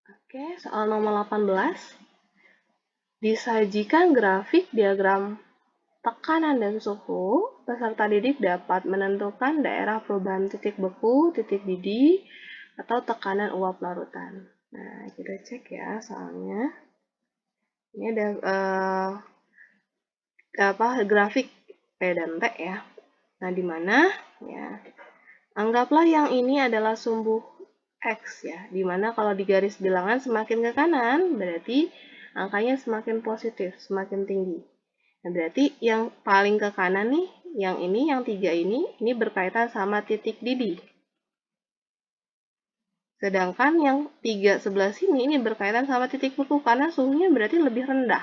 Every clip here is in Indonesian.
Oke, soal nomor 18. Disajikan grafik diagram tekanan dan suhu, peserta didik dapat menentukan daerah perubahan titik beku, titik didih, atau tekanan uap larutan. Nah, kita cek ya soalnya. Ini ada grafik P dan T ya. Nah, di mana ya? Anggaplah yang ini adalah sumbu X ya, dimana kalau di garis bilangan semakin ke kanan, berarti angkanya semakin positif, semakin tinggi. Nah, berarti yang paling ke kanan nih, yang ini, yang 3 ini berkaitan sama titik didih. Sedangkan yang 3 sebelah sini ini berkaitan sama titik beku, karena suhunya berarti lebih rendah.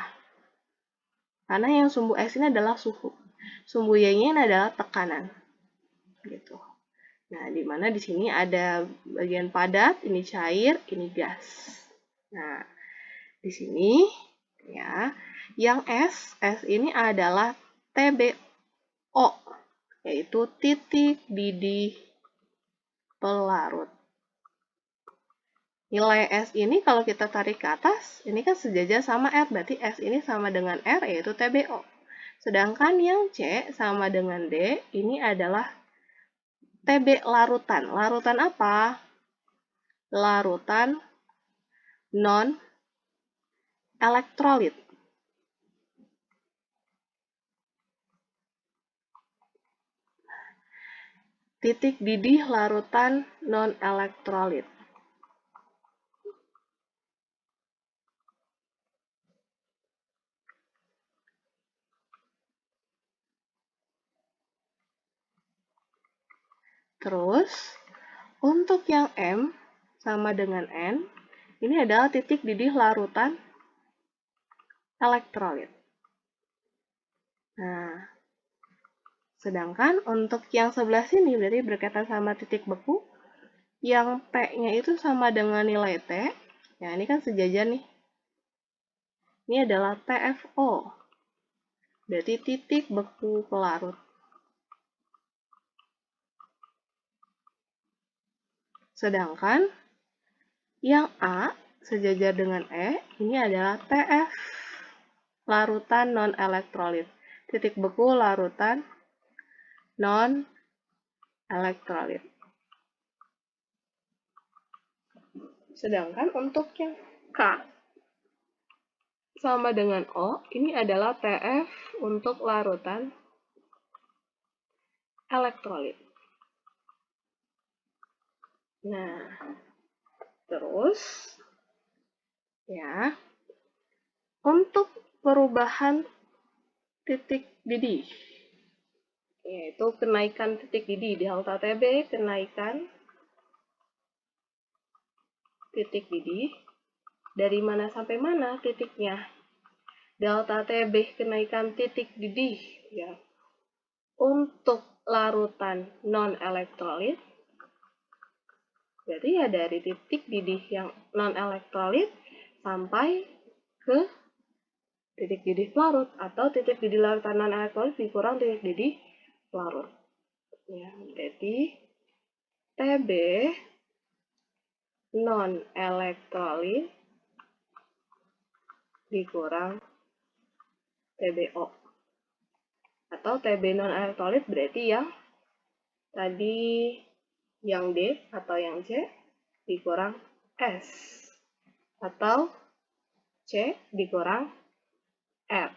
Karena yang sumbu X ini adalah suhu. Sumbu Y-nya ini adalah tekanan. Gitu. Nah, di mana di sini ada bagian padat, ini cair, ini gas. Nah, di sini ya, yang S ini adalah TBO, yaitu titik didih pelarut. Nilai S ini kalau kita tarik ke atas, ini kan sejajar sama R, berarti S ini sama dengan R, yaitu TBO. Sedangkan yang C sama dengan D, ini adalah TB larutan. Larutan apa? Larutan non-elektrolit. Titik didih larutan non-elektrolit. Terus, untuk yang M sama dengan N, ini adalah titik didih larutan elektrolit. Nah, sedangkan untuk yang sebelah sini berarti berkaitan sama titik beku, yang P-nya itu sama dengan nilai T. Ya, ini kan sejajar nih. Ini adalah TFO. Berarti titik beku pelarut. Sedangkan yang A sejajar dengan E, ini adalah TF, larutan non-elektrolit. Titik beku larutan non-elektrolit. Sedangkan untuk yang K sama dengan O, ini adalah TF untuk larutan elektrolit. Nah, terus ya, untuk perubahan titik didih, yaitu kenaikan titik didih di delta TB, kenaikan titik didih, dari mana sampai mana titiknya? Delta TB kenaikan titik didih ya. Untuk larutan non-elektrolit, berarti ya dari titik didih yang non-elektrolit sampai ke titik didih pelarut, atau titik didih larutan non-elektrolit dikurang titik didih pelarut. Ya, berarti TB non-elektrolit dikurang TBO. Atau TB non-elektrolit berarti yang tadi yang D atau yang C dikurang S. Atau C dikurang R.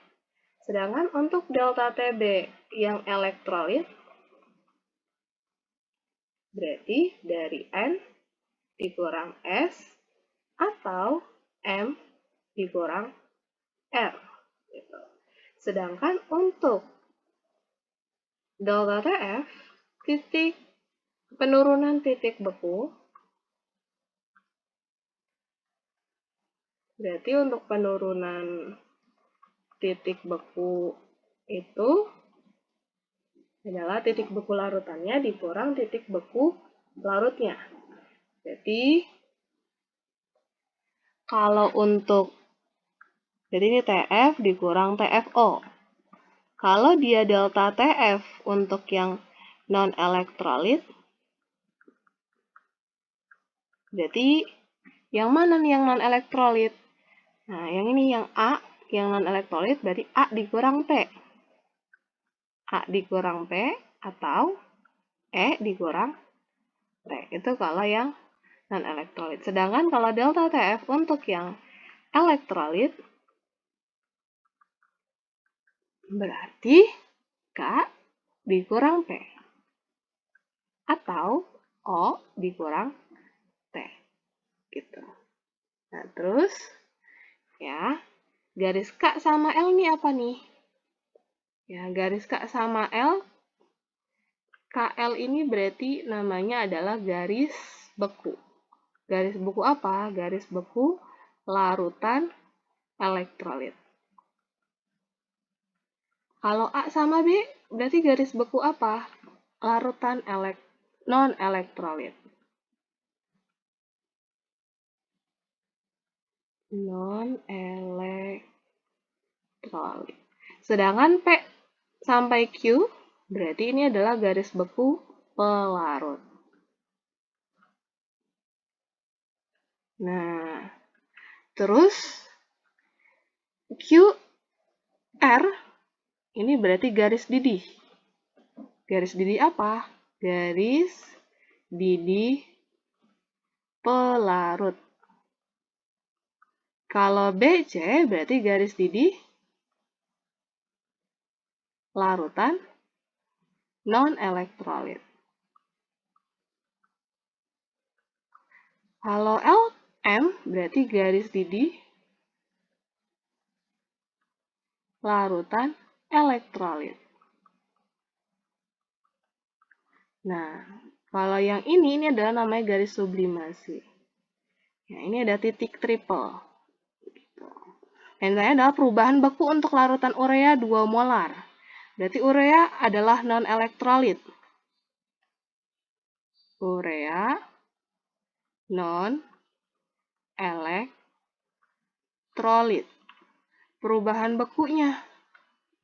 Sedangkan untuk delta TB yang elektrolit berarti dari N dikurang S atau M dikurang R. Sedangkan untuk delta TF, titik penurunan titik beku, berarti untuk penurunan titik beku itu adalah titik beku larutannya dikurang titik beku larutnya. Jadi, kalau untuk, jadi ini TF dikurang TFO. Kalau dia delta TF untuk yang non-elektrolit, berarti Yang mana nih yang non-elektrolit? Nah, yang ini yang A, yang non-elektrolit berarti A dikurang P. A dikurang P atau E dikurang T. Itu kalau yang non-elektrolit. Sedangkan kalau delta TF untuk yang elektrolit berarti K dikurang P atau O dikurang T. Gitu. Nah, terus ya, garis K sama L ini apa nih? Ya, garis K sama L, KL ini berarti namanya adalah garis beku. Garis beku apa? Garis beku larutan elektrolit. Kalau A sama B, berarti garis beku apa? Larutan non-elektrolit. Non-elektrolit. Sedangkan P sampai Q, berarti ini adalah garis beku pelarut. Nah, terus QR ini berarti garis didih. Garis didih apa? Garis didih pelarut. Kalau BC berarti garis didih larutan non-elektrolit. Kalau LM berarti garis didih larutan elektrolit. Nah, kalau yang ini adalah namanya garis sublimasi. Nah, ini ada titik triple. Dan ini adalah perubahan beku untuk larutan urea 2 molar. Berarti urea adalah non-elektrolit. Urea non-elektrolit. Perubahan bekunya.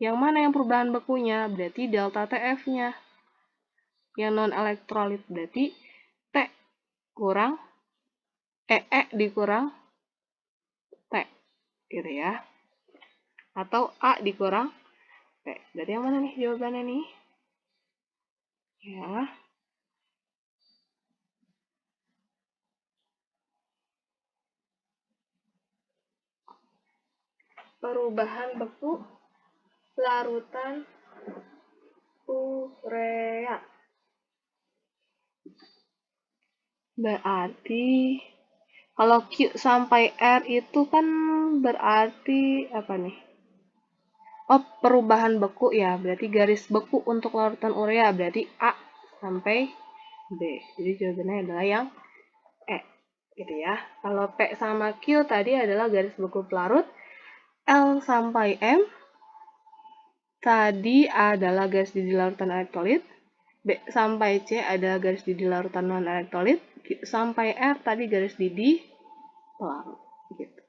Yang mana yang perubahan bekunya? Berarti delta TF-nya. Yang non-elektrolit berarti T kurang E dikurang T. Gitu ya. Atau A dikurang T. Berarti yang mana nih jawabannya nih? Ya. Perubahan beku larutan urea. Berarti kalau Q sampai R itu kan berarti apa nih? Oh, perubahan beku ya. Berarti garis beku untuk larutan urea. Berarti A sampai B. Jadi jawabannya adalah yang E. Gitu ya. Kalau P sama Q tadi adalah garis beku pelarut. L sampai M tadi adalah garis didih larutan elektrolit. B sampai C adalah garis didih larutan non-elektrolit. Q sampai R tadi garis didih pelarut. Gitu.